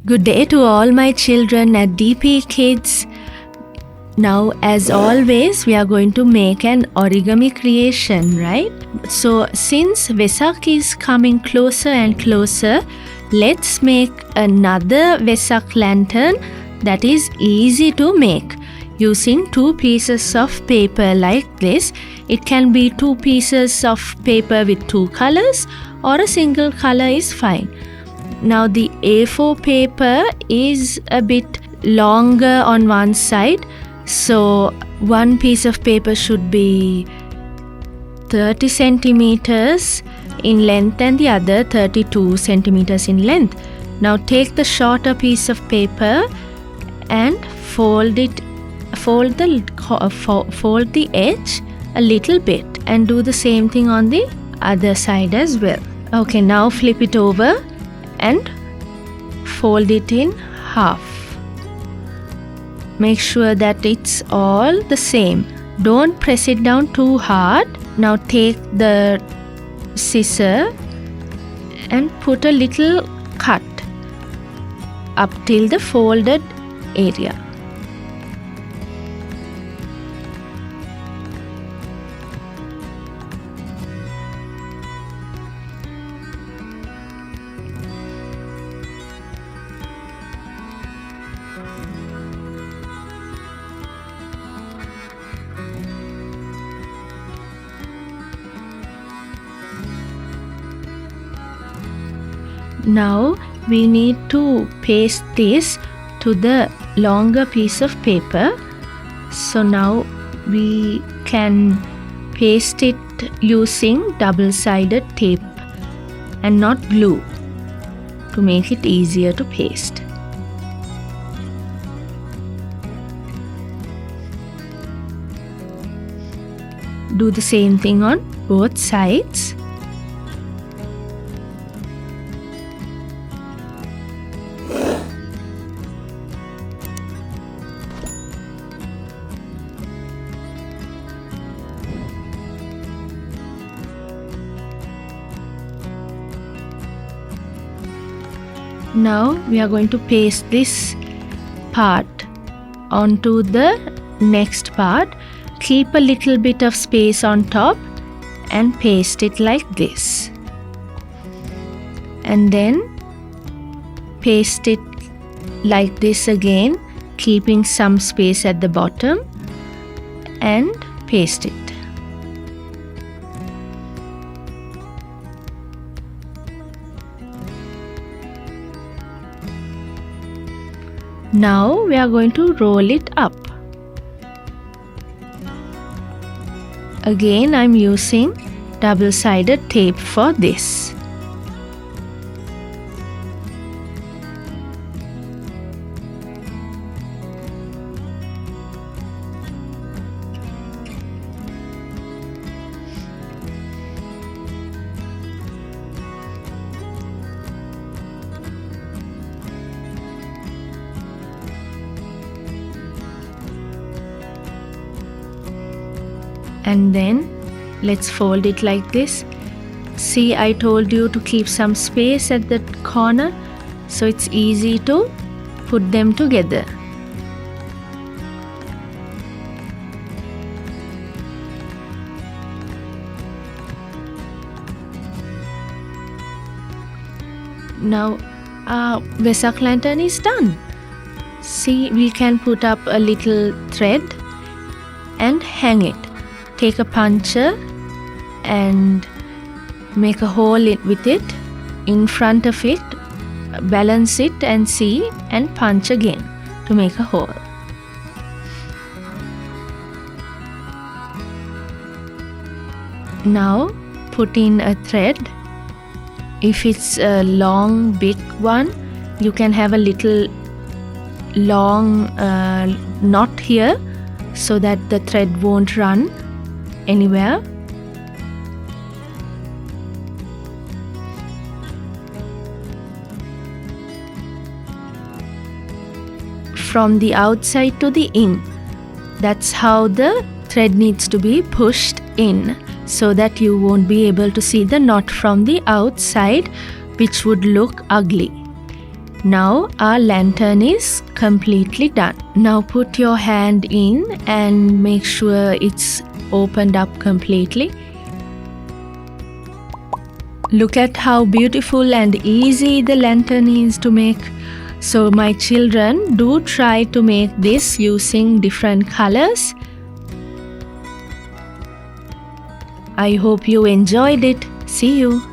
Good day to all my children at DP Kids. Now, as always, we are going to make an origami creation, right? So, since Vesak is coming closer and closer, let's make another Vesak lantern that is easy to make. Using two pieces of paper like this, it can be two pieces of paper with two colors or a single color is fine. Now the A4 paper is a bit longer on one side, so one piece of paper should be 30 centimeters in length and the other 32 centimeters in length. Now take the shorter piece of paper and fold the edge a little bit and do the same thing on the other side as well. Okay, now flip it over and fold it in half. Make sure that it's all the same. Don't press it down too hard. Now take the scissor and put a little cut up till the folded area. Now we need to paste this to the longer piece of paper. So now we can paste it using double-sided tape and not glue to make it easier to paste. Do the same thing on both sides. Now we are going to paste this part onto the next part. Keep a little bit of space on top and paste it like this. And then paste it like this again, keeping some space at the bottom, and paste it. Now we are going to roll it up. Again, I'm using double-sided tape for this. And then let's fold it like this. See, I told you to keep some space at the corner, so it's easy to put them together. Now our Vesak lantern is done. See, we can put up a little thread and hang it. Take a puncher and make a hole with it in front of it, balance it and see, and punch again to make a hole. Now put in a thread. If it's a long big one, you can have a little long knot here so that the thread won't run anywhere. From the outside to the in. That's how the thread needs to be pushed in, so that you won't be able to see the knot from the outside, which would look ugly. Now our lantern is completely done. Now put your hand in and make sure it's opened up completely. Look at how beautiful and easy the lantern is to make. So my children, do try to make this using different colors. I hope you enjoyed it. See you.